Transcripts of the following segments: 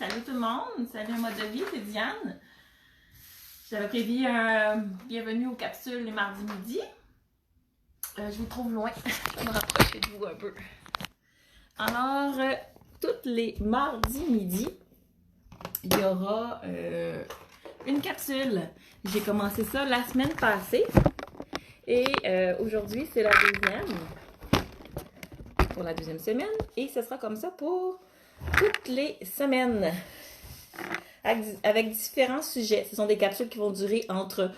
Salut tout le monde, salut un mode de vie, c'est Diane. J'avais prévu un bienvenue aux capsules les mardis midi. Je vous trouve loin, je vais me rapprocher de vous un peu. Alors, tous les mardis midi, il y aura une capsule. J'ai commencé ça la semaine passée et aujourd'hui c'est la deuxième, pour la deuxième semaine, et ce sera comme ça pour toutes les semaines avec différents sujets. Ce sont des capsules qui vont durer entre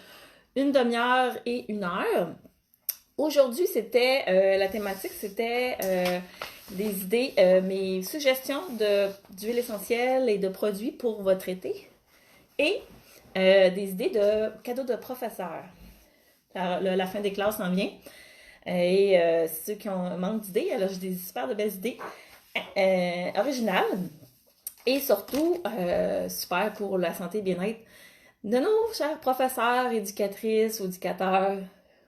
une demi-heure et une heure. Aujourd'hui, la thématique, c'était des idées, mes suggestions d'huile essentielle et de produits pour votre été et des idées de cadeaux de professeurs. Alors, la fin des classes s'en vient. Et ceux qui ont manque d'idées, alors j'ai des super de belles idées originales et surtout super pour la santé et bien-être de nos chers professeurs, éducatrices, éducateurs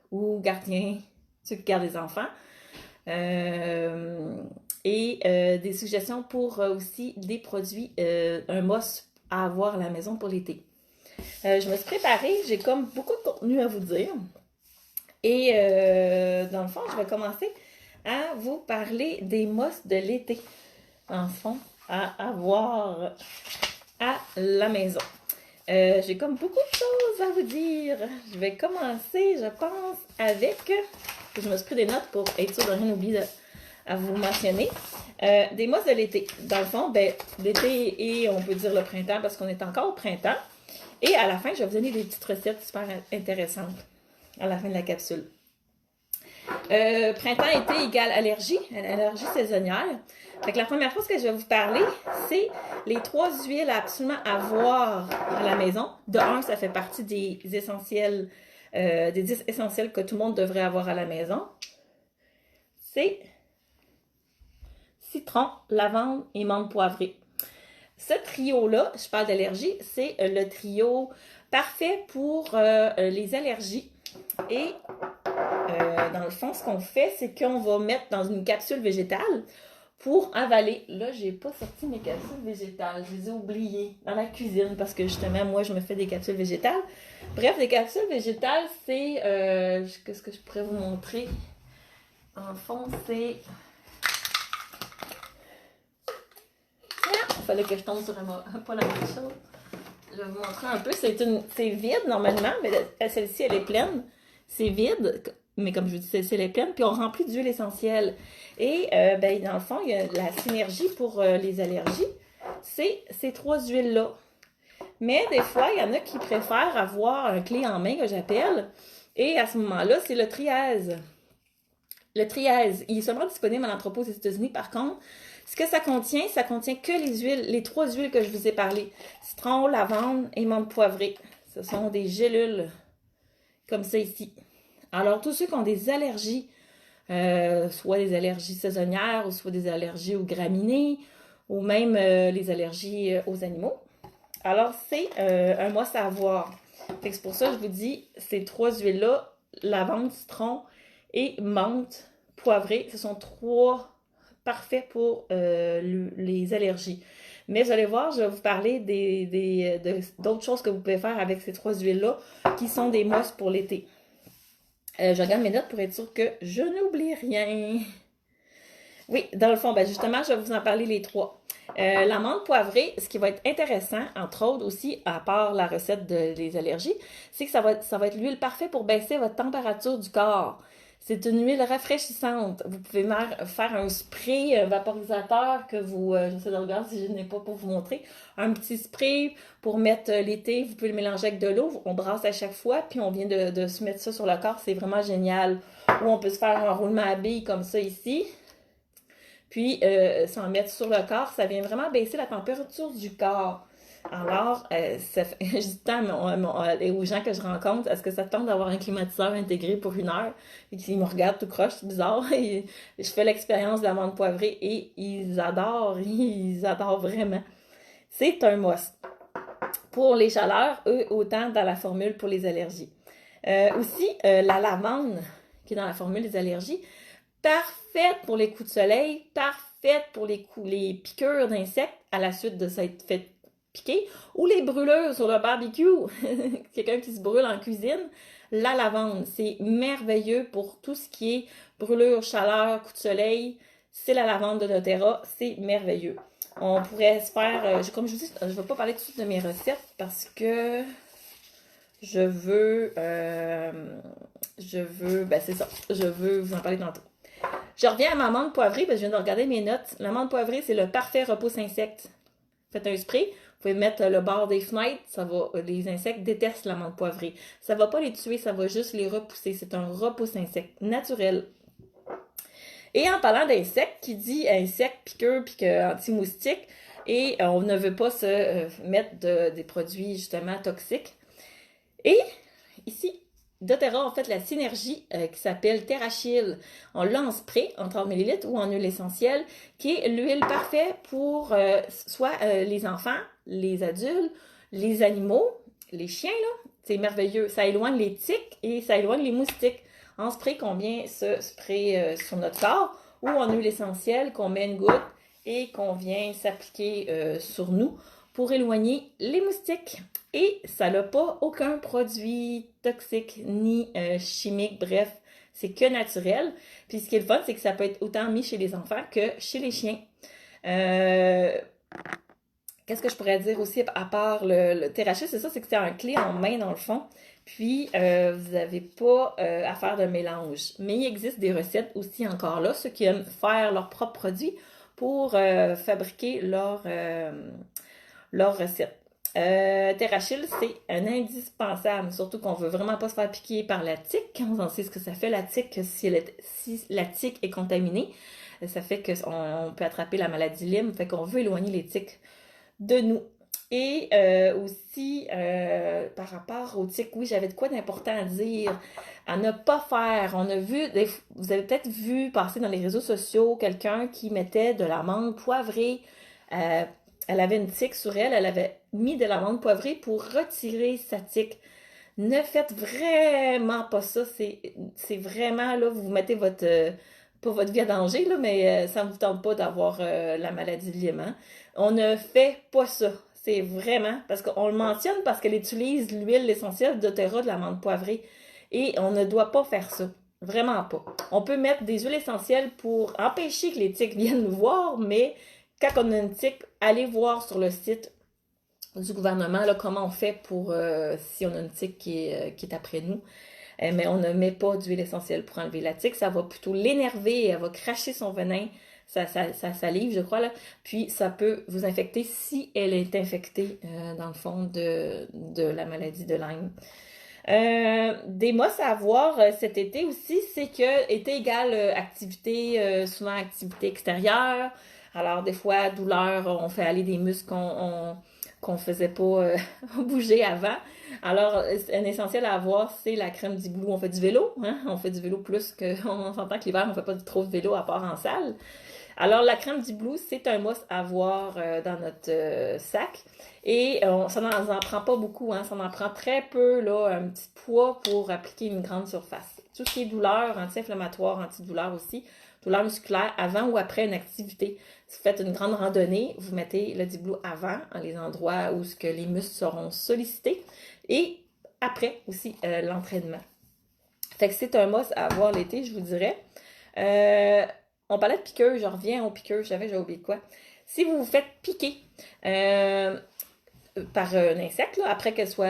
ou gardiens, ceux qui gardent les enfants. Et des suggestions pour aussi des produits, un must à avoir à la maison pour l'été. Je me suis préparée, j'ai comme beaucoup de contenu à vous dire. Et dans le fond, je vais commencer à vous parler des must de l'été. En fond, à avoir à la maison. J'ai comme beaucoup de choses à vous dire. Je vais commencer, je pense, avec... Je me suis pris des notes pour être sûre de rien oublier à vous mentionner. Des must de l'été. Dans le fond, l'été et on peut dire le printemps parce qu'on est encore au printemps. Et à la fin, je vais vous donner des petites recettes super intéressantes à la fin de la capsule. Printemps-été égale allergie saisonnière. Fait que la première chose que je vais vous parler, c'est les 3 huiles à absolument avoir à la maison. De un, ça fait partie des essentiels, des 10 essentiels que tout le monde devrait avoir à la maison. C'est citron, lavande et menthe poivrée. Ce trio-là, je parle d'allergie, c'est le trio parfait pour les allergies. Et dans le fond, ce qu'on fait, c'est qu'on va mettre dans une capsule végétale pour avaler. Là, j'ai pas sorti mes capsules végétales. Je les ai oubliées dans la cuisine parce que justement, moi, je me fais des capsules végétales. Bref, les capsules végétales, c'est... qu'est-ce que je pourrais vous montrer? En fond, c'est... Il fallait que je tombe sur pas la même chose. Je vais vous montrer un peu. C'est vide normalement, mais celle-ci, elle est pleine. C'est vide, mais comme je vous dis, celle-ci, elle est pleine. Puis on remplit d'huile essentielle. Et dans le fond, il y a la synergie pour les allergies. C'est ces 3 huiles-là. Mais des fois, il y en a qui préfèrent avoir un clé en main que j'appelle. Et à ce moment-là, c'est le trièse. Le trièse, il est seulement disponible en entrepôt aux États-Unis. Par contre, ce que ça contient que les huiles, les 3 huiles que je vous ai parlé. Citron, lavande et menthe poivrée. Ce sont des gélules comme ça ici. Alors, tous ceux qui ont des allergies, soit des allergies saisonnières, ou soit des allergies aux graminées, ou même les allergies aux animaux. Alors, c'est un must à avoir. C'est pour ça que je vous dis, ces 3 huiles-là, lavande, citron et menthe poivrée, ce sont 3 parfaits pour les allergies. Mais vous allez voir, je vais vous parler d'autres choses que vous pouvez faire avec ces 3 huiles-là, qui sont des must pour l'été. Je regarde mes notes pour être sûre que je n'oublie rien. Oui, dans le fond, justement, je vais vous en parler les 3. La menthe poivrée, ce qui va être intéressant, entre autres aussi, à part la recette des allergies, c'est que ça va être l'huile parfaite pour baisser votre température du corps. C'est une huile rafraîchissante. Vous pouvez faire un spray vaporisateur que vous... j'essaie de regarder si je n'ai pas pour vous montrer. Un petit spray pour mettre l'été. Vous pouvez le mélanger avec de l'eau. On brasse à chaque fois. Puis on vient de se mettre ça sur le corps. C'est vraiment génial. Ou on peut se faire un roulement à billes comme ça ici. Puis s'en mettre sur le corps. Ça vient vraiment baisser la température du corps. Alors, je dis tant aux gens que je rencontre, est-ce que ça tente d'avoir un climatiseur intégré pour 1 heure? Et qu'ils me regardent tout croche, c'est bizarre. Et je fais l'expérience de la menthe poivrée et ils adorent vraiment. C'est un must. Pour les chaleurs, eux, autant dans la formule pour les allergies. Aussi, la lavande, qui est dans la formule des allergies, parfaite pour les coups de soleil, parfaite faites pour les piqûres d'insectes à la suite de s'être fait piquer, ou les brûlures sur le barbecue, quelqu'un qui se brûle en cuisine, la lavande, c'est merveilleux pour tout ce qui est brûlure, chaleur, coup de soleil, c'est la lavande de doTERRA, c'est merveilleux. On pourrait se faire, comme je vous dis, je ne vais pas parler tout de suite de mes recettes parce que ben c'est ça, je veux vous en parler tantôt. Je reviens à ma menthe poivrée, parce que je viens de regarder mes notes. La menthe poivrée, c'est le parfait repousse insectes. Faites un spray, vous pouvez mettre le bord des fenêtres, les insectes détestent la menthe poivrée. Ça va pas les tuer, ça va juste les repousser. C'est un repousse insecte naturel. Et en parlant d'insectes, qui dit insectes, piqûres, anti-moustiques, et on ne veut pas se mettre des produits justement toxiques. Et ici, doTERRA a fait la synergie qui s'appelle TerraShield. On l'a en spray, en 30 ml ou en huile essentielle, qui est l'huile parfaite pour soit les enfants, les adultes, les animaux, les chiens, là. C'est merveilleux. Ça éloigne les tiques et ça éloigne les moustiques. En spray, qu'on vient se spray sur notre corps ou en huile essentielle, qu'on met une goutte et qu'on vient s'appliquer sur nous pour éloigner les moustiques. Et ça n'a pas aucun produit toxique ni chimique, bref, c'est que naturel. Puis ce qui est le fun, c'est que ça peut être autant mis chez les enfants que chez les chiens. Qu'est-ce que je pourrais dire aussi à part le TerraShield, c'est ça, c'est que c'est un clé en main dans le fond. Puis, vous n'avez pas à faire de mélange. Mais il existe des recettes aussi encore là, ceux qui aiment faire leurs propres produits pour fabriquer leurs recettes. TerraShield, c'est un indispensable, surtout qu'on veut vraiment pas se faire piquer par la tique. On sait ce que ça fait, la tique, si la tique est contaminée. Ça fait qu'on peut attraper la maladie Lyme, fait qu'on veut éloigner les tiques de nous. Et aussi, par rapport aux tiques, oui, j'avais de quoi d'important à dire, à ne pas faire. On a vu, vous avez peut-être vu passer dans les réseaux sociaux quelqu'un qui mettait de l'amande poivrée. Elle avait une tique sur elle, elle avait mis de l'amande poivrée pour retirer sa tique. Ne faites vraiment pas ça. C'est vraiment, là, vous mettez pas votre vie en danger, là, mais ça ne vous tente pas d'avoir la maladie de Lyme. Hein. On ne fait pas ça. C'est vraiment, parce qu'on le mentionne parce qu'elle utilise l'huile essentielle de doTERRA de l'amande poivrée. Et on ne doit pas faire ça. Vraiment pas. On peut mettre des huiles essentielles pour empêcher que les tiques viennent nous voir, mais quand on a une tique, allez voir sur le site du gouvernement là, comment on fait pour si on a une tique qui est après nous. Mais on ne met pas d'huile essentielle pour enlever la tique. Ça va plutôt l'énerver, elle va cracher son venin, sa salive, je crois, là. Puis ça peut vous infecter si elle est infectée, dans le fond, de la maladie de Lyme. Des must à voir cet été aussi, c'est que été égale activité, souvent activité extérieure. Alors des fois, douleur, on fait aller des muscles qu'on faisait pas bouger avant. Alors, un essentiel à avoir, c'est la crème d'Igloo. On fait du vélo, hein? On fait du vélo plus on s'entend que l'hiver, on fait pas trop de vélo à part en salle. Alors, la crème d'Igloo, c'est un must à avoir dans notre sac. Et ça n'en prend pas beaucoup, hein? Ça en prend très peu, là, un petit poids pour appliquer une grande surface. Tout ce qui est douleur, anti-inflammatoire, antidouleur aussi, douleur musculaire, avant ou après une activité. Si vous faites une grande randonnée, vous mettez le Diblo avant, dans les endroits où les muscles seront sollicités, et après aussi l'entraînement. Fait que c'est un must à avoir l'été, je vous dirais. On parlait de piqueux, je reviens aux piqueux, j'avais oublié de quoi. Si vous vous faites piquer par un insecte, là, après qu'elle soit...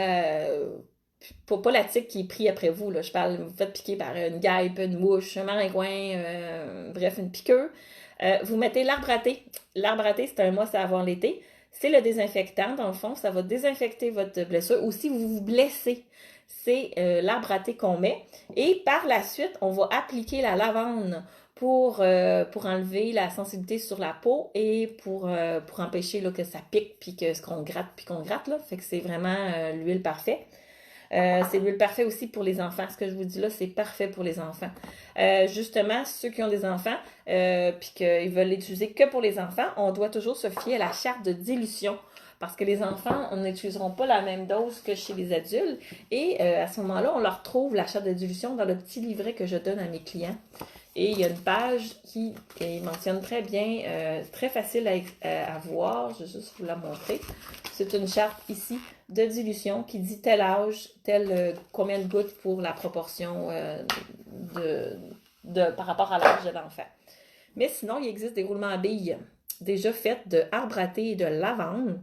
pas la tique qui est prise après vous, là, je parle, vous faites piquer par une guêpe, une mouche, un maringouin, bref, une piqûre. Vous mettez l'arbre à thé. L'arbre à thé, c'est un must à avoir l'été. C'est le désinfectant, dans le fond, ça va désinfecter votre blessure. Ou si vous vous blessez, c'est l'arbre à thé qu'on met. Et par la suite, on va appliquer la lavande pour enlever la sensibilité sur la peau et pour empêcher là, que ça pique puis que ce qu'on gratte là. Fait que c'est vraiment l'huile parfaite. C'est l'huile parfaite aussi pour les enfants. Ce que je vous dis là, c'est parfait pour les enfants. Justement, ceux qui ont des enfants puis qu'ils veulent l'utiliser que pour les enfants, on doit toujours se fier à la charte de dilution. Parce que les enfants, on n'utiliseront pas la même dose que chez les adultes. Et à ce moment-là, on leur trouve la charte de dilution dans le petit livret que je donne à mes clients. Et il y a une page qui mentionne très bien, très facile à voir, je vais juste vous la montrer. C'est une charte ici de dilution qui dit tel âge, combien de gouttes pour la proportion par rapport à l'âge de l'enfant. Mais sinon, il existe des roulements à billes déjà faits de arbre à thé et de lavande,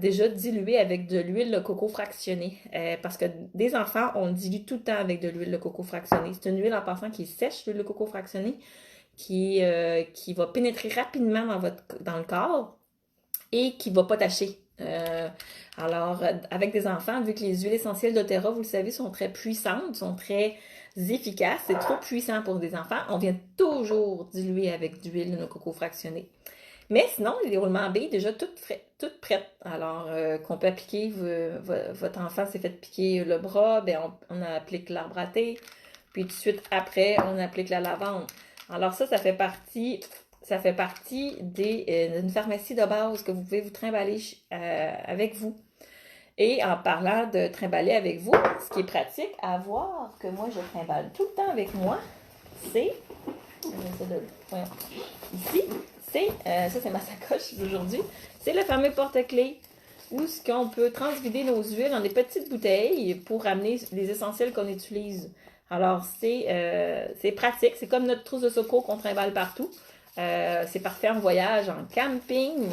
déjà dilués avec de l'huile de coco fractionnée. Parce que des enfants, on dilue tout le temps avec de l'huile de coco fractionnée. C'est une huile en passant qui est sèche, l'huile de coco fractionnée, qui va pénétrer rapidement dans le corps et qui ne va pas tacher. Alors, avec des enfants, vu que les huiles essentielles d'Otera, vous le savez, sont très puissantes, sont très efficaces, c'est trop puissant pour des enfants, on vient toujours diluer avec de l'huile de coco fractionnée. Mais sinon, les roulements à billes, déjà toutes prêtes. Alors, qu'on peut appliquer, votre enfant s'est fait piquer le bras, ben on applique l'arbre à thé, puis tout de suite après, on applique la lavande. Alors ça fait partie d'une pharmacie de base que vous pouvez vous trimballer avec vous. Et en parlant de trimballer avec vous, ce qui est pratique à voir, que moi je trimballe tout le temps avec moi, c'est ici, ça c'est ma sacoche d'aujourd'hui, c'est le fameux porte-clés où ce qu'on peut transvider nos huiles dans des petites bouteilles pour amener les essentiels qu'on utilise. Alors c'est pratique, c'est comme notre trousse de secours qu'on trimballe partout. C'est parfait en voyage, en camping,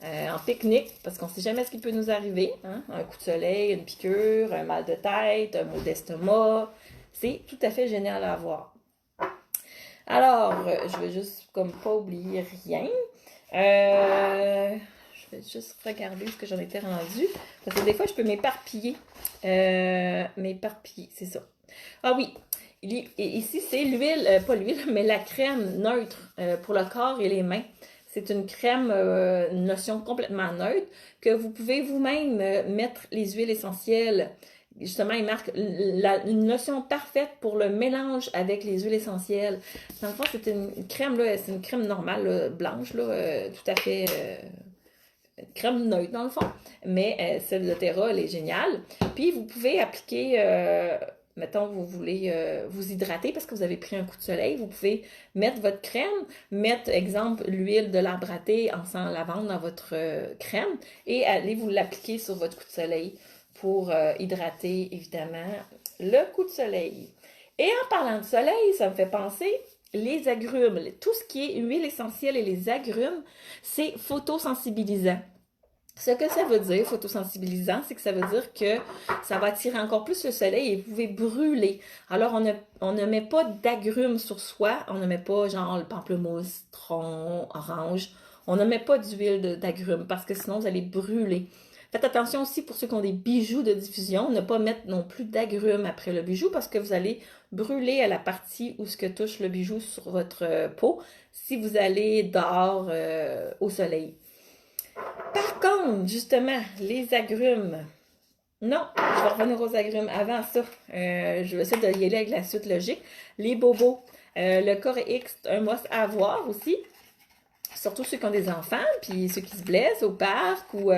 en pique-nique, parce qu'on ne sait jamais ce qui peut nous arriver. Hein? Un coup de soleil, une piqûre, un mal de tête, un mot d'estomac. C'est tout à fait génial à avoir. Alors, je vais juste comme pas oublier rien. Je vais juste regarder ce que j'en étais rendue. Parce que des fois, je peux m'éparpiller. C'est ça. Ah oui, ici, c'est l'huile, pas l'huile, mais la crème neutre pour le corps et les mains. C'est une crème, une notion complètement neutre, que vous pouvez vous-même mettre les huiles essentielles. Justement, il marque une notion parfaite pour le mélange avec les huiles essentielles. Dans le fond, c'est une crème, là, c'est une crème normale, là, blanche, là, tout à fait crème neutre dans le fond. Mais celle de Terra, elle est géniale. Puis, vous pouvez appliquer... mettons, vous voulez vous hydrater parce que vous avez pris un coup de soleil, vous pouvez mettre votre crème, mettre, exemple, l'huile de l'arbre à thé en sang lavande dans votre crème et allez vous l'appliquer sur votre coup de soleil pour hydrater, évidemment, le coup de soleil. Et en parlant de soleil, ça me fait penser, les agrumes, tout ce qui est huile essentielle et les agrumes, c'est photosensibilisant. Ce que ça veut dire, photosensibilisant, c'est que ça veut dire que ça va attirer encore plus le soleil et vous pouvez brûler. Alors, on ne met pas d'agrumes sur soi, on ne met pas genre le pamplemousse, citron, orange. On ne met pas d'huile d'agrumes parce que sinon, vous allez brûler. Faites attention aussi pour ceux qui ont des bijoux de diffusion, ne pas mettre non plus d'agrumes après le bijou parce que vous allez brûler à la partie où ce que touche le bijou sur votre peau si vous allez dehors au soleil. Par contre, justement, les agrumes. Non, je vais revenir aux agrumes. Avant ça, je vais essayer d'y aller avec la suite logique. Les bobos. Le Coréix, un must à avoir aussi. Surtout ceux qui ont des enfants, puis ceux qui se blessent au parc ou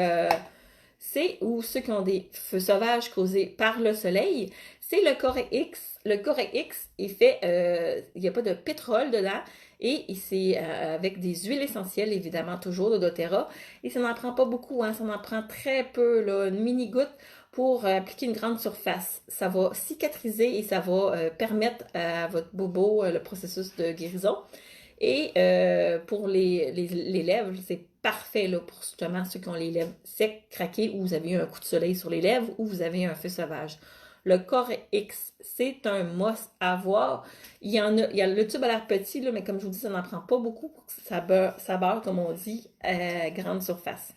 ceux qui ont des feux sauvages causés par le soleil. C'est le Coréix. Le Coréix est fait, il n'y a pas de pétrole dedans. Et c'est avec des huiles essentielles, évidemment, toujours de doTERRA. Et ça n'en prend pas beaucoup, hein, ça en prend très peu, là, une mini-goutte pour appliquer une grande surface. Ça va cicatriser et ça va permettre à votre bobo le processus de guérison. Et pour les lèvres, c'est parfait là, pour justement ceux qui ont les lèvres secs, craquées, ou vous avez eu un coup de soleil sur les lèvres, ou vous avez un feu sauvage. Le Coréix, c'est un must à avoir. Il y a le tube a l'air petit, là, mais comme je vous dis, ça n'en prend pas beaucoup pour que ça beurre, comme on dit, à grande surface.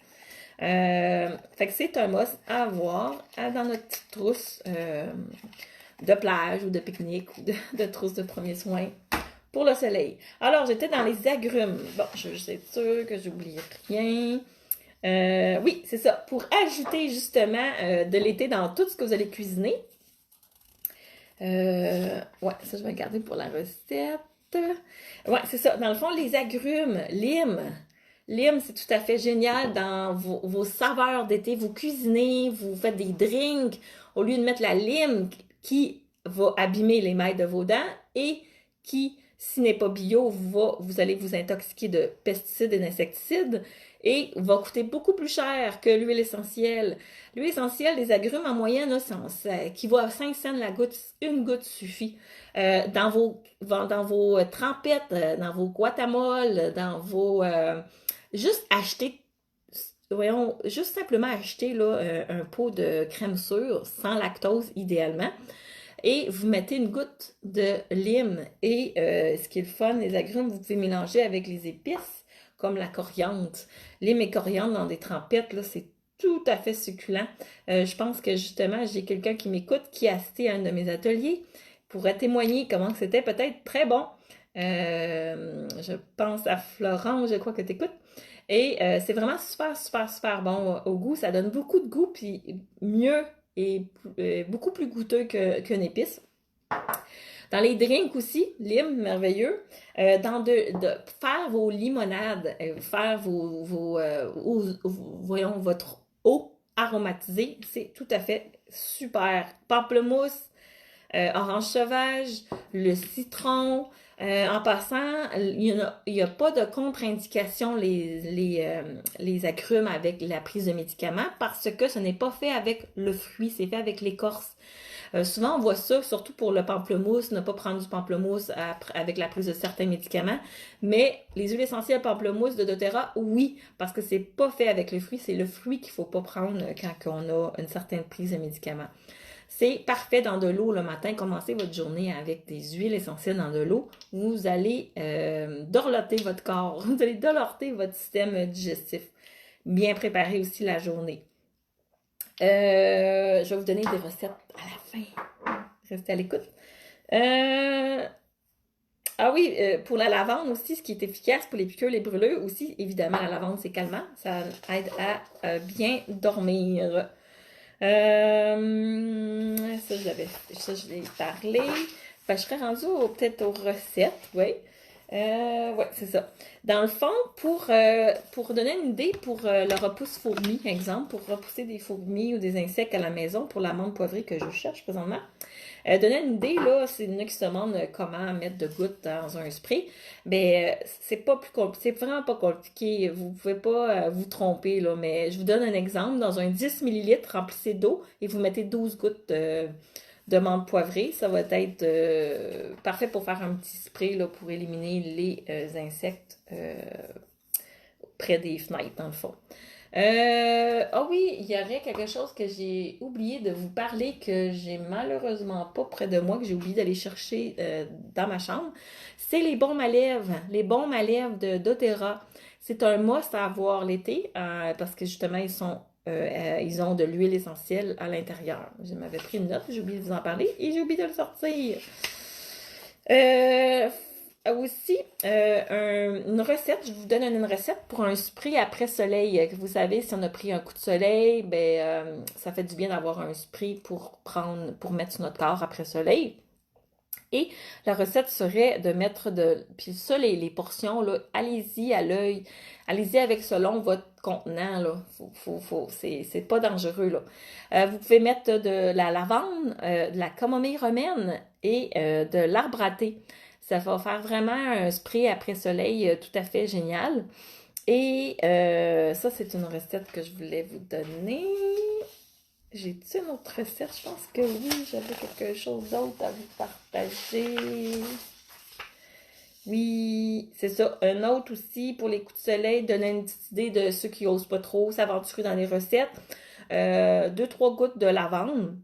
Fait que c'est un must à avoir dans notre petite trousse de plage ou de pique-nique ou de trousse de premiers soins pour le soleil. Alors, j'étais dans les agrumes. Bon, je suis sûre que j'oublie rien. Oui, c'est ça. Pour ajouter justement de l'été dans tout ce que vous allez cuisiner. Ouais, ça je vais garder pour la recette. Ouais, c'est ça. Dans le fond, les agrumes, lime. Lime, c'est tout à fait génial dans vos saveurs d'été. Vous cuisinez, vous faites des drinks. Au lieu de mettre la lime qui va abîmer les mailles de vos dents et qui, s'il n'est pas bio, vous allez vous intoxiquer de pesticides et d'insecticides et va coûter beaucoup plus cher que l'huile essentielle. L'huile essentielle des agrumes, en moyenne, là, ça équivaut à 5 cents la goutte. Une goutte suffit. Dans vos trempettes, dans vos guacamoles, dans vos... juste acheter, voyons, juste simplement acheter là, un pot de crème sûre, sans lactose idéalement, et vous mettez une goutte de lime. Et ce qui est le fun, les agrumes, vous pouvez mélanger avec les épices, comme la coriandre. Lime et coriandre dans des trempettes, là, c'est tout à fait succulent. Je pense que justement, j'ai quelqu'un qui m'écoute qui a assisté à un de mes ateliers pourrait témoigner comment c'était peut-être très bon. Je pense à Florent, je crois que tu écoutes. Et c'est vraiment super, super, super bon au goût. Ça donne beaucoup de goût, puis mieux et beaucoup plus goûteux qu'une épice. Dans les drinks aussi, lime, merveilleux. De faire vos limonades, faire voyons, votre eau aromatisée, c'est tout à fait super. Pamplemousse, orange sauvage, le citron. En passant, il n'y a pas de contre-indication les agrumes avec la prise de médicaments parce que ce n'est pas fait avec le fruit, c'est fait avec l'écorce. Souvent, on voit ça, surtout pour le pamplemousse, ne pas prendre du pamplemousse avec la prise de certains médicaments. Mais les huiles essentielles pamplemousse de doTERRA, oui, parce que c'est pas fait avec le fruit, c'est le fruit qu'il faut pas prendre quand on a une certaine prise de médicaments. C'est parfait dans de l'eau le matin. Commencez votre journée avec des huiles essentielles dans de l'eau. Vous allez dorloter votre corps. Vous allez dorloter votre système digestif. Bien préparer aussi la journée. Je vais vous donner des recettes à la fin. Restez à l'écoute. Ah oui, pour la lavande aussi, ce qui est efficace pour les piqûres, les brûlures aussi, évidemment, la lavande, c'est calmant. Ça aide à bien dormir. Ça, je l'ai parlé. Ben, je serais rendue peut-être aux recettes, oui. Ouais, c'est ça. Dans le fond, pour donner une idée, pour le repousse-fourmis, exemple, pour repousser des fourmis ou des insectes à la maison, pour la menthe poivrée que je cherche présentement, donner une idée, là, c'est une qui se demande comment mettre de gouttes dans un spray. Ben, c'est pas plus compliqué, c'est vraiment pas compliqué. Vous pouvez pas vous tromper, là, mais je vous donne un exemple. Dans un 10 millilitres, remplissez d'eau et vous mettez 12 gouttes de menthe poivrée. Ça va être parfait pour faire un petit spray là, pour éliminer les insectes près des fenêtres, dans le fond. Ah oui, il y aurait quelque chose que j'ai oublié de vous parler que j'ai malheureusement pas près de moi, que j'ai oublié d'aller chercher dans ma chambre. C'est les baumes à lèvres. Les baumes à lèvres de doTERRA. C'est un must à avoir l'été parce que justement, ils ont de l'huile essentielle à l'intérieur. Je m'avais pris une note, j'ai oublié de vous en parler et j'ai oublié de le sortir. Aussi, une recette, je vous donne une recette pour un spray après soleil. Vous savez, si on a pris un coup de soleil, ben, ça fait du bien d'avoir un spray pour mettre sur notre corps après soleil. Et la recette serait de mettre puis ça, les portions, là, allez-y à l'œil. Allez-y avec selon votre contenant, là. C'est pas dangereux, là. Vous pouvez mettre de la lavande, de la camomille romaine et de l'arbre à thé. Ça va faire vraiment un spray après soleil tout à fait génial. Et ça, c'est une recette que je voulais vous donner. J'ai-tu une autre recette? Je pense que oui, j'avais quelque chose d'autre à vous partager. Oui, c'est ça. Un autre aussi pour les coups de soleil, donner une petite idée de ceux qui n'osent pas trop s'aventurer dans les recettes. 2-3 gouttes de lavande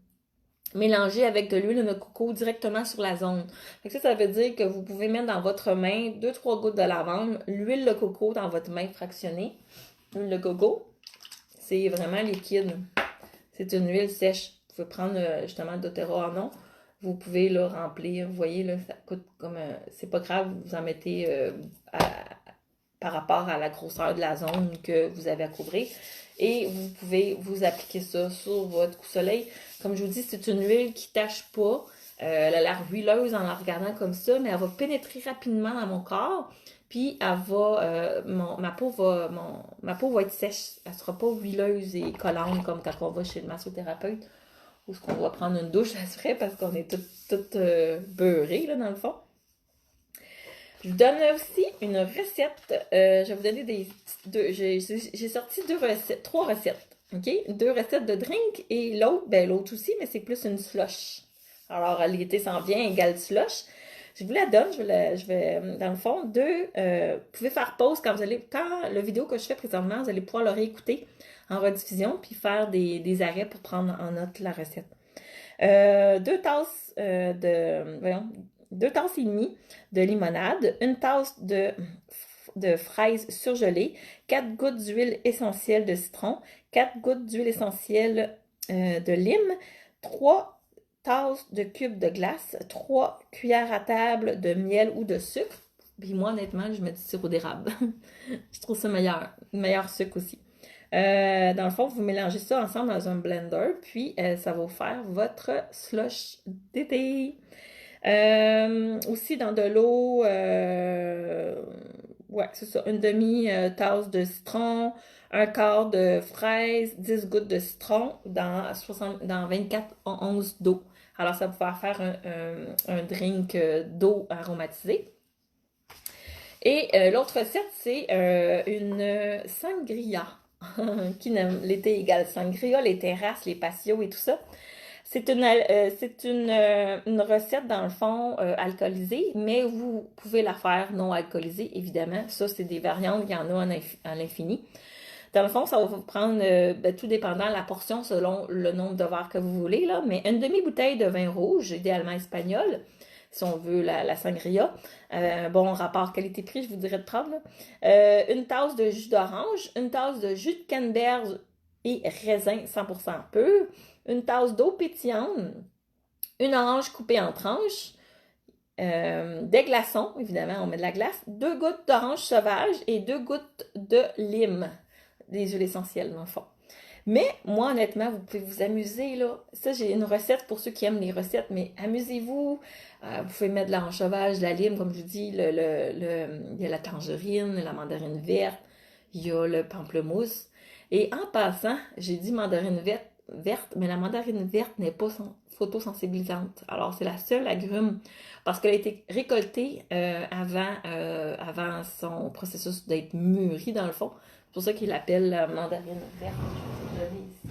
mélangées avec de l'huile de coco directement sur la zone. Fait que ça veut dire que vous pouvez mettre dans votre main 2-3 gouttes de lavande, l'huile de coco dans votre main fractionnée. L'huile de coco, c'est vraiment liquide. C'est une huile sèche. Vous pouvez prendre justement le doTERRA en eau. Vous pouvez le remplir. Vous voyez, là, ça coûte comme... c'est pas grave, vous en mettez par rapport à la grosseur de la zone que vous avez à couvrir. Et vous pouvez vous appliquer ça sur votre coup-soleil. Comme je vous dis, c'est une huile qui ne tâche pas. Elle a l'air huileuse en la regardant comme ça, mais elle va pénétrer rapidement dans mon corps. Puis elle va, ma peau va être sèche. Elle sera pas huileuse et collante comme quand on va chez le massothérapeute ou ce qu'on doit prendre une douche, ça se ferait parce qu'on est toutes beurrées là dans le fond. Je vous donne aussi une recette. Je vais vous donner j'ai sorti trois recettes. OK? Deux recettes de drink et l'autre, ben l'autre aussi, mais c'est plus une slush. Alors, l'été s'en vient, égale slush. Je vous la donne, dans le fond, vous pouvez faire pause quand le vidéo que je fais présentement, vous allez pouvoir le réécouter en rediffusion, puis faire des arrêts pour prendre en note la recette. Deux tasses voyons, 2 tasses et demie de limonade, une tasse de fraises surgelées, 4 gouttes d'huile essentielle de citron, 4 gouttes d'huile essentielle de lime, 3 tasses de cubes de glace, 3 cuillères à table de miel ou de sucre. Puis moi, honnêtement, je mets du sirop d'érable. Je trouve ça meilleur sucre aussi. Dans le fond, vous mélangez ça ensemble dans un blender, puis ça va vous faire votre slush d'été. Aussi dans de l'eau, ouais, c'est ça, une demi-tasse de citron, un quart de fraise, 10 gouttes de citron dans 24 onces d'eau. Alors, ça va pouvoir faire un drink d'eau aromatisée. Et l'autre recette, c'est une sangria. Qui n'aime l'été égale sangria, les terrasses, les patios et tout ça. C'est une recette, dans le fond, alcoolisée, mais vous pouvez la faire non alcoolisée, évidemment. Ça, c'est des variantes, il y en a à l'infini. Dans le fond, ça va vous prendre, tout dépendant la portion, selon le nombre de verres que vous voulez, là, mais une demi-bouteille de vin rouge, idéalement espagnol, si on veut la sangria. Bon rapport qualité-prix, je vous dirais de prendre. Une tasse de jus d'orange, une tasse de jus de canneberge et raisin 100% pur, une tasse d'eau pétillante, une orange coupée en tranches, des glaçons, évidemment, on met de la glace, 2 gouttes d'orange sauvage et 2 gouttes de lime, des huiles essentielles dans le fond. Mais moi, honnêtement, vous pouvez vous amuser, là. Ça, j'ai une recette pour ceux qui aiment les recettes, mais amusez-vous. Vous pouvez mettre de l'orange sauvage, de la lime, comme je vous dis, il y a la tangerine, la mandarine verte, il y a le pamplemousse. Et en passant, j'ai dit mandarine verte, mais la mandarine verte n'est pas photosensibilisante. Alors, c'est la seule agrume, parce qu'elle a été récoltée avant son processus d'être mûrie, dans le fond. C'est pour ça qu'il l'appelle mandarine verte. Je l'ai ici.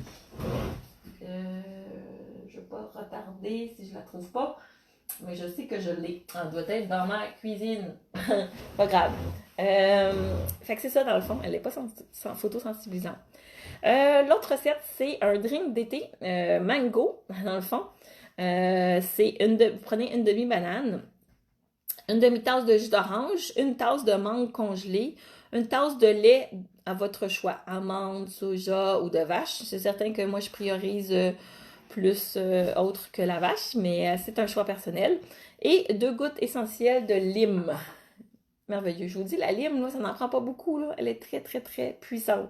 Je ne vais pas retarder si je la trouve pas. Mais je sais que je l'ai. Elle doit être dans ma cuisine. Pas grave. Fait que c'est ça dans le fond. Elle n'est pas photosensibilisante. L'autre recette, c'est un drink d'été mango, dans le fond. Vous prenez une demi-banane, une demi-tasse de jus d'orange, une tasse de mangue congelée, une tasse de lait à votre choix, amande, soja ou de vache. C'est certain que moi, je priorise plus autre que la vache, mais c'est un choix personnel. Et 2 gouttes essentielles de lime. Merveilleux. Je vous dis, la lime, là, ça n'en prend pas beaucoup. Là. Elle est très, très, très puissante.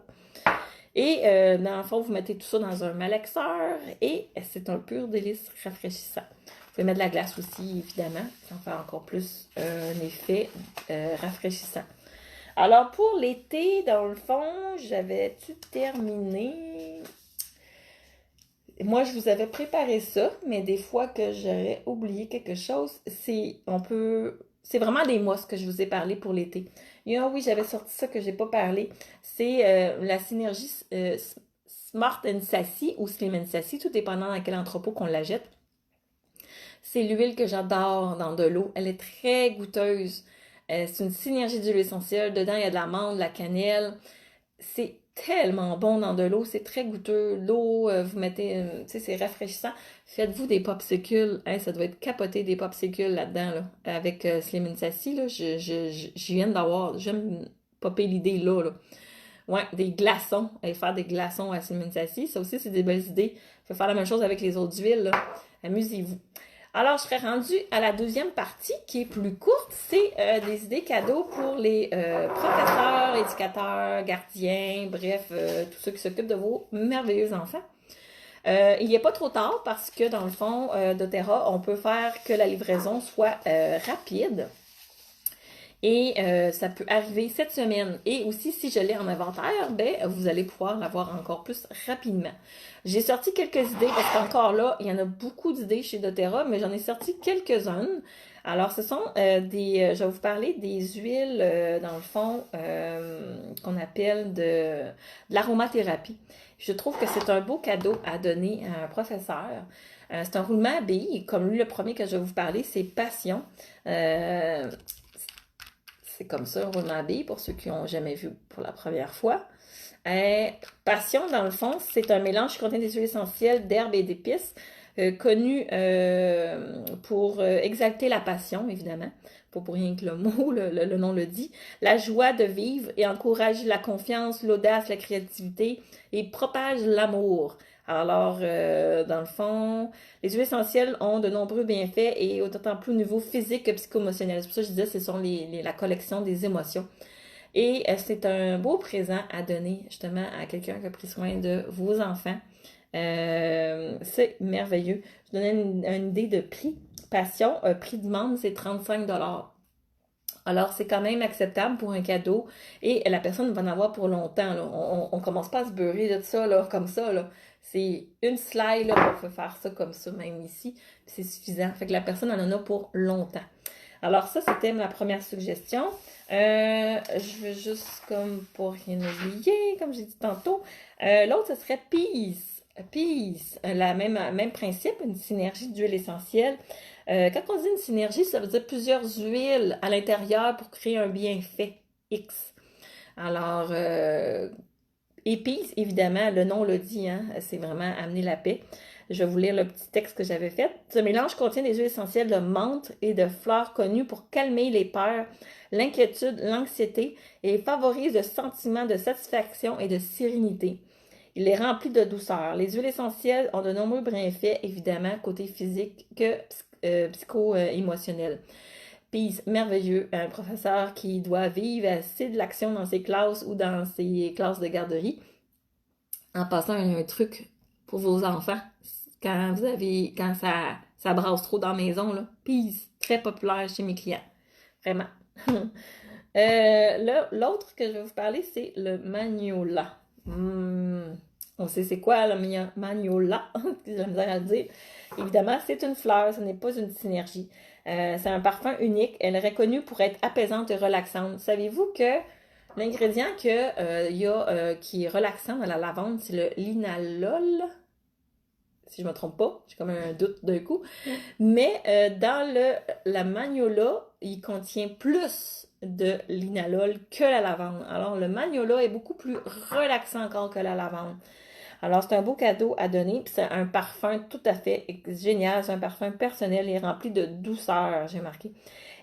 Et dans le fond, vous mettez tout ça dans un malaxeur et c'est un pur délice rafraîchissant. Vous pouvez mettre de la glace aussi, évidemment. Ça en fait encore plus un effet rafraîchissant. Alors, pour l'été, dans le fond, j'avais-tu terminé? Moi, je vous avais préparé ça, mais des fois que j'aurais oublié quelque chose, c'est vraiment des mousse que je vous ai parlé pour l'été. Oui, j'avais sorti ça que j'ai pas parlé. C'est la synergie Smart and Sassy ou Slim and Sassy, tout dépendant dans quel entrepôt qu'on la jette. C'est l'huile que j'adore dans de l'eau. Elle est très goûteuse. C'est une synergie d'huile essentielle. Dedans, il y a de l'amande, de la cannelle. C'est tellement bon dans de l'eau, c'est très goûteux. L'eau, vous mettez, tu sais, c'est rafraîchissant. Faites-vous des popsicles. Hein, ça doit être capoté des popsicles là-dedans, là, avec Slim and Sassy. Là, je viens d'avoir, j'aime popper l'idée là. Ouais, des glaçons. Et faire des glaçons à Slim and Sassy. Ça aussi, c'est des belles idées. Faut faire la même chose avec les autres huiles, là. Amusez-vous. Alors, je serais rendue à la deuxième partie qui est plus courte. C'est des idées cadeaux pour les professeurs, éducateurs, gardiens, bref, tous ceux qui s'occupent de vos merveilleux enfants. Il n'est pas trop tard parce que dans le fond doTERRA, on peut faire que la livraison soit rapide. Et ça peut arriver cette semaine. Et aussi, si je l'ai en inventaire, ben, vous allez pouvoir l'avoir encore plus rapidement. J'ai sorti quelques idées parce qu'encore là, il y en a beaucoup d'idées chez doTERRA, mais j'en ai sorti quelques-unes. Alors, ce sont je vais vous parler des huiles, dans le fond, qu'on appelle de l'aromathérapie. Je trouve que c'est un beau cadeau à donner à un professeur. C'est un roulement à billes, comme lui, le premier que je vais vous parler, c'est Passion. Euh, c'est comme ça, un roulement à billes, pour ceux qui n'ont jamais vu pour la première fois. Euh, Passion, dans le fond, c'est un mélange qui contient des huiles essentielles d'herbes et d'épices, connu pour exalter la passion, évidemment. Pas pour rien que le mot, le nom le dit. La joie de vivre et encourage la confiance, l'audace, la créativité et propage l'amour. Alors, dans le fond, les huiles essentielles ont de nombreux bienfaits et d'autant plus au niveau physique que psycho-émotionnel. C'est pour ça que je disais, ce sont la collection des émotions. Et c'est un beau présent à donner justement à quelqu'un qui a pris soin de vos enfants. C'est merveilleux. Je donnais une idée de prix. Passion, prix de vente, c'est 35 $. Alors, c'est quand même acceptable pour un cadeau et la personne va en avoir pour longtemps. Là. On commence pas à se beurrer de ça, là, comme ça. Là. C'est une slide, là, on peut faire ça comme ça, même ici. C'est suffisant. Fait que la personne en a pour longtemps. Alors ça, c'était ma première suggestion. Je veux juste, comme pour rien oublier, comme j'ai dit tantôt, l'autre, ce serait Peace. Peace, même principe, une synergie d'huile essentielle. Quand on dit une synergie, ça veut dire plusieurs huiles à l'intérieur pour créer un bienfait X. Alors, Peace, évidemment, le nom le dit, hein, c'est vraiment amener la paix. Je vais vous lire le petit texte que j'avais fait. Ce mélange contient des huiles essentielles de menthe et de fleurs connues pour calmer les peurs, l'inquiétude, l'anxiété et favorise le sentiment de satisfaction et de sérénité. Il est rempli de douceur. Les huiles essentielles ont de nombreux bienfaits, évidemment, côté physique que psycho-émotionnel. Peace, merveilleux. Un professeur qui doit vivre assez de l'action dans ses classes ou dans ses classes de garderie. En passant, un truc pour vos enfants, quand ça brasse trop dans la maison, là. Peace, très populaire chez mes clients. Vraiment. L'autre que je vais vous parler, c'est le magnolia. On sait c'est quoi le magnolia, j'ai la misère à le dire. Évidemment, c'est une fleur, ce n'est pas une synergie. C'est un parfum unique. Elle est reconnue pour être apaisante et relaxante. Savez-vous que l'ingrédient qui est relaxant dans la lavande, c'est le linalol? Si je ne me trompe pas, j'ai comme un doute d'un coup. Mais dans la magnolia, il contient plus de linalol que la lavande. Alors, le magnolia est beaucoup plus relaxant encore que la lavande. Alors, c'est un beau cadeau à donner. Puis c'est un parfum tout à fait génial. C'est un parfum personnel et rempli de douceur, j'ai marqué.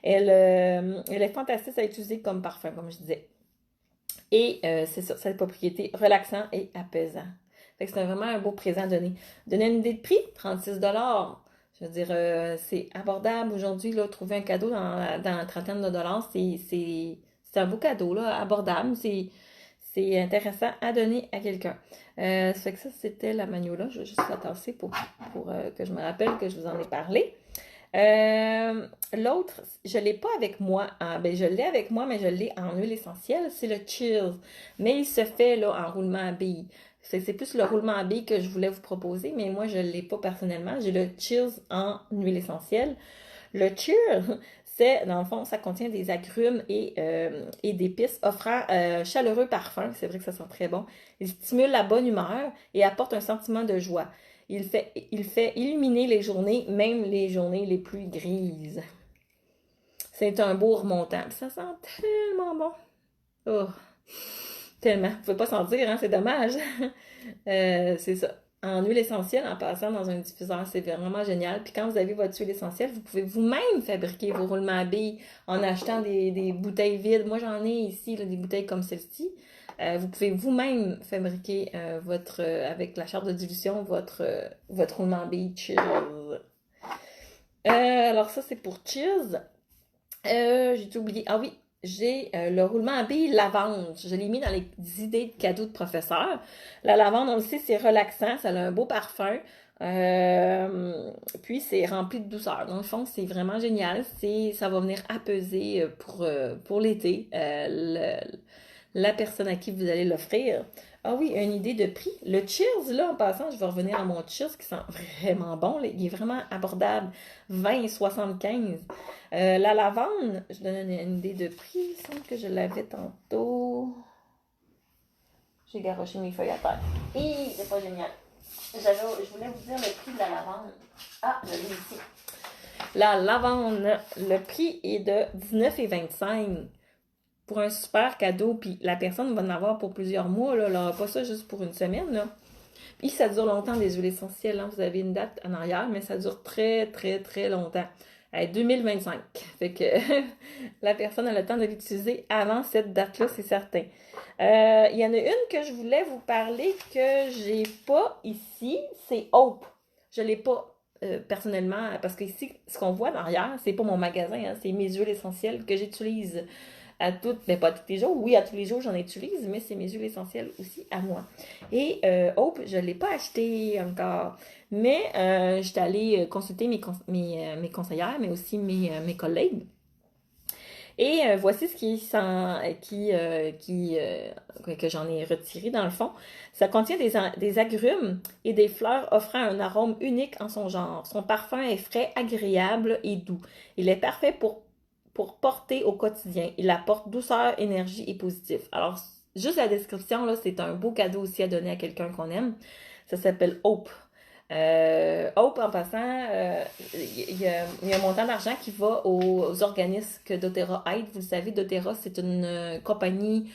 Elle est fantastique à utiliser comme parfum, comme je disais. Et c'est ça, cette propriété relaxant et apaisant. Fait que c'est vraiment un beau présent à donner. Donner une idée de prix, 36 $. Je veux dire, c'est abordable aujourd'hui, là, trouver un cadeau dans la trentaine de dollars, c'est un beau cadeau, là, abordable. C'est intéressant à donner à quelqu'un. Ça fait que ça, c'était la magnolia. Je vais juste la tasser pour que je me rappelle que je vous en ai parlé. L'autre, je l'ai pas avec moi. Ben, je l'ai avec moi, mais je l'ai en huile essentielle. C'est le Cheers. Mais il se fait là en roulement à billes. C'est plus le roulement à billes que je voulais vous proposer, mais moi, je ne l'ai pas personnellement. J'ai le Cheers en huile essentielle. Le Cheers, dans le fond, ça contient des agrumes et d'épices offrant chaleureux parfum. C'est vrai que ça sent très bon. Il stimule la bonne humeur et apporte un sentiment de joie. Il fait illuminer les journées, même les journées les plus grises. C'est un beau remontant. Ça sent tellement bon. Oh, tellement. Vous ne pouvez pas sentir, hein? C'est dommage. C'est ça. En huile essentielle, en passant dans un diffuseur, c'est vraiment génial. Puis quand vous avez votre huile essentielle, vous pouvez vous-même fabriquer vos roulements à billes en achetant des bouteilles vides. Moi, j'en ai ici, là, des bouteilles comme celle-ci. Vous pouvez vous-même fabriquer avec la charte de dilution votre roulement à billes Cheers. Alors ça, c'est pour Cheers. J'ai tout oublié. Ah oui, j'ai le roulement à billes lavande. Je l'ai mis dans les idées de cadeaux de professeur. La lavande, on le sait, c'est relaxant, ça a un beau parfum. Puis c'est rempli de douceur. Dans le fond, c'est vraiment génial. Ça va venir apaiser pour l'été. la personne à qui vous allez l'offrir. Ah oui, une idée de prix. Le Cheers, là, en passant, je vais revenir à mon Cheers qui sent vraiment bon. Là. Il est vraiment abordable. 20,75. La lavande, je donne une idée de prix. Il semble que je l'avais tantôt. J'ai garoché mes feuilles à terre. Hi, c'est pas génial. Je voulais vous dire le prix de la lavande. Ah, je l'ai ici. La lavande, le prix est de 19,25 pour un super cadeau. Puis la personne va en avoir pour plusieurs mois. Là, elle n'aura pas ça juste pour une semaine. Là. Puis ça dure longtemps, les huiles essentielles. Hein. Vous avez une date en arrière, mais ça dure très, très, très longtemps. 2025. Fait que la personne a le temps de l'utiliser avant cette date-là, c'est certain. Il y en a une que je voulais vous parler que j'ai pas ici, c'est Hope. Je l'ai pas personnellement parce que ici, ce qu'on voit derrière, c'est pas mon magasin, hein, c'est mes huiles essentielles que j'utilise à toutes, mais pas à tous les jours. Oui, à tous les jours, j'en utilise, mais c'est mes huiles essentielles aussi à moi. Et Hope, je ne l'ai pas acheté encore. Mais j'étais allée consulter mes conseillères, mais aussi mes collègues. Et voici ce que j'en ai retiré dans le fond. Ça contient des agrumes et des fleurs offrant un arôme unique en son genre. Son parfum est frais, agréable et doux. Il est parfait pour porter au quotidien. Il apporte douceur, énergie et positif. Alors, juste la description, là, c'est un beau cadeau aussi à donner à quelqu'un qu'on aime. Ça s'appelle Hope. Hope, en passant, il y a un montant d'argent qui va aux organismes que doTERRA aide. Vous le savez, doTERRA, c'est une compagnie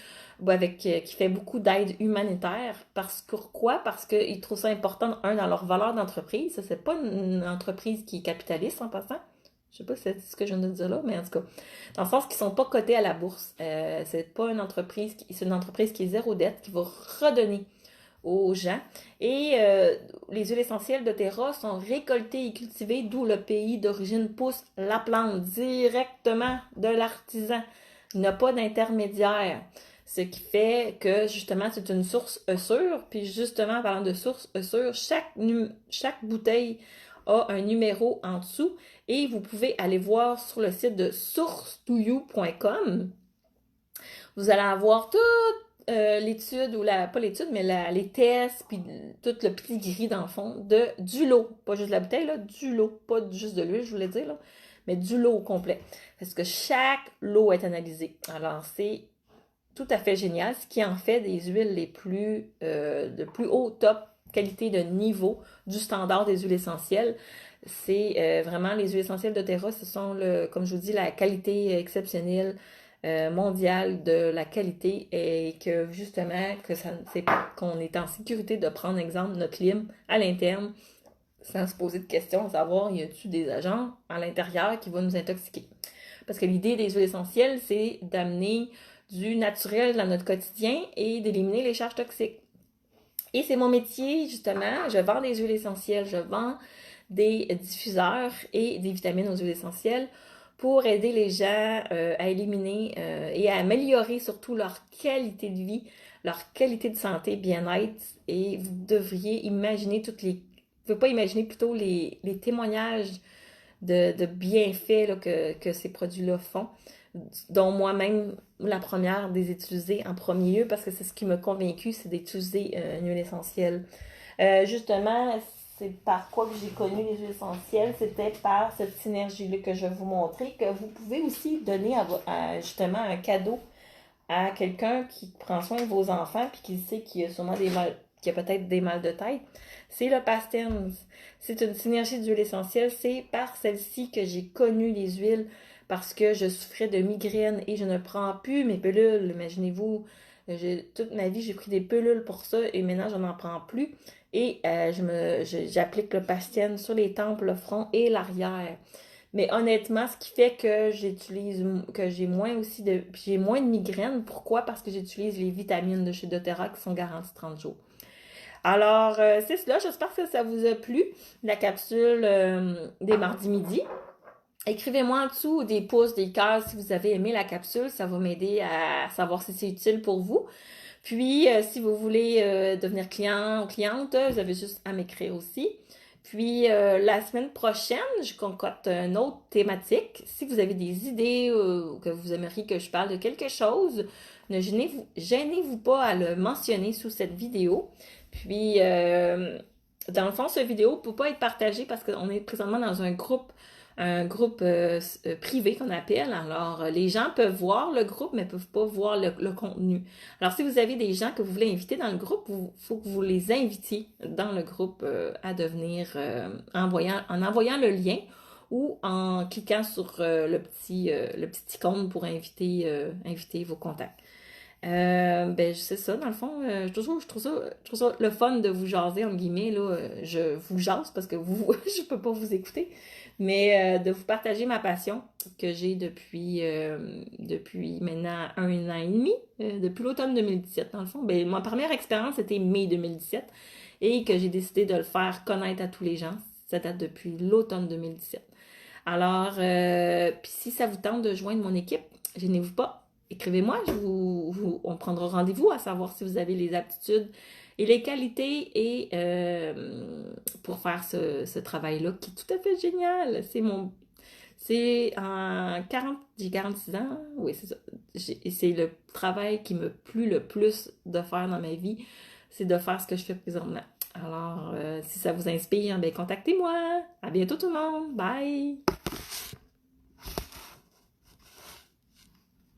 qui fait beaucoup d'aide humanitaire. Pourquoi? Parce qu'ils trouvent ça important, dans leur valeur d'entreprise. Ça, c'est pas une entreprise qui est capitaliste, en passant. Je sais pas si c'est ce que je viens de dire là, mais en tout cas, dans le sens qu'ils sont pas cotés à la bourse. C'est pas une entreprise, c'est une entreprise qui est zéro dette, qui va redonner aux gens. Et les huiles essentielles doTERRA sont récoltées et cultivées d'où le pays d'origine pousse la plante directement de l'artisan. Il n'y a pas d'intermédiaire. Ce qui fait que justement c'est une source sûre. Puis justement, en parlant de source sûre, chaque bouteille a un numéro en dessous et vous pouvez aller voir sur le site de source2you.com. Vous allez avoir l'étude, pas l'étude, mais les tests, puis tout le petit gris dans le fond, du lot. Pas juste la bouteille, là, du lot. Pas juste de l'huile, je voulais dire, là, mais du lot au complet. Parce que chaque lot est analysé. Alors, c'est tout à fait génial, ce qui en fait des huiles de plus haut top qualité de niveau du standard des huiles essentielles. C'est vraiment les huiles essentielles doTERRA, ce sont, comme je vous dis, la qualité exceptionnelle mondiale de la qualité et que justement qu'on est en sécurité de prendre exemple notre lime à l'interne sans se poser de questions, savoir y a-t-il des agents à l'intérieur qui vont nous intoxiquer. Parce que l'idée des huiles essentielles, c'est d'amener du naturel dans notre quotidien et d'éliminer les charges toxiques. Et c'est mon métier, justement. Je vends des huiles essentielles, je vends des diffuseurs et des vitamines aux huiles essentielles pour aider les gens à éliminer et à améliorer surtout leur qualité de vie, leur qualité de santé, bien-être. Et vous devriez imaginer vous ne pouvez pas imaginer plutôt les témoignages de bienfaits là, que ces produits-là font, dont moi-même, la première des utiliser en premier lieu, parce que c'est ce qui m'a convaincu, c'est d'utiliser une huile essentielle. Justement, c'est par quoi que j'ai connu les huiles essentielles, c'était par cette synergie-là que je vais vous montrer, que vous pouvez aussi donner justement un cadeau à quelqu'un qui prend soin de vos enfants puis qui sait qu'il y a sûrement qu'il y a peut-être des mal de tête. C'est le Pastens. C'est une synergie d'huile essentielle. C'est par celle-ci que j'ai connu les huiles parce que je souffrais de migraine et je ne prends plus mes pilules. Imaginez-vous, toute ma vie, j'ai pris des pilules pour ça et maintenant, je n'en prends plus. Et j'applique le Pastens sur les tempes, le front et l'arrière. Mais honnêtement, ce qui fait que j'ai moins de migraines. Pourquoi? Parce que j'utilise les vitamines de chez doTERRA qui sont garanties 30 jours. Alors, c'est cela. J'espère que ça vous a plu, la capsule des mardis midi. Écrivez-moi en dessous des pouces, des cœurs si vous avez aimé la capsule. Ça va m'aider à savoir si c'est utile pour vous. Puis, si vous voulez devenir client ou cliente, vous avez juste à m'écrire aussi. Puis, la semaine prochaine, je concocte une autre thématique. Si vous avez des idées ou que vous aimeriez que je parle de quelque chose, ne gênez-vous pas à le mentionner sous cette vidéo. Puis, dans le fond, cette vidéo ne peut pas être partagée parce qu'on est présentement dans un groupe privé qu'on appelle. Alors, les gens peuvent voir le groupe, mais ne peuvent pas voir le contenu. Alors, si vous avez des gens que vous voulez inviter dans le groupe, il faut que vous les invitiez dans le groupe à devenir, en envoyant le lien ou en cliquant sur le petit icône pour inviter vos contacts. Ben, c'est ça, dans le fond, je trouve ça le fun de vous jaser, entre guillemets, là, je vous jase parce que je peux pas vous écouter, mais de vous partager ma passion que j'ai depuis maintenant 1 an et demi, depuis l'automne 2017, dans le fond. Ben, ma première expérience, c'était mai 2017, et que j'ai décidé de le faire connaître à tous les gens. Ça date depuis l'automne 2017. Alors, puis si ça vous tente de joindre mon équipe, gênez-vous pas, écrivez-moi, on prendra rendez-vous à savoir si vous avez les aptitudes et les qualités pour faire ce travail-là qui est tout à fait génial. C'est en 40, j'ai 46 ans, oui c'est ça. C'est le travail qui me plu le plus de faire dans ma vie, c'est de faire ce que je fais présentement. Alors, si ça vous inspire, ben contactez-moi. À bientôt tout le monde. Bye!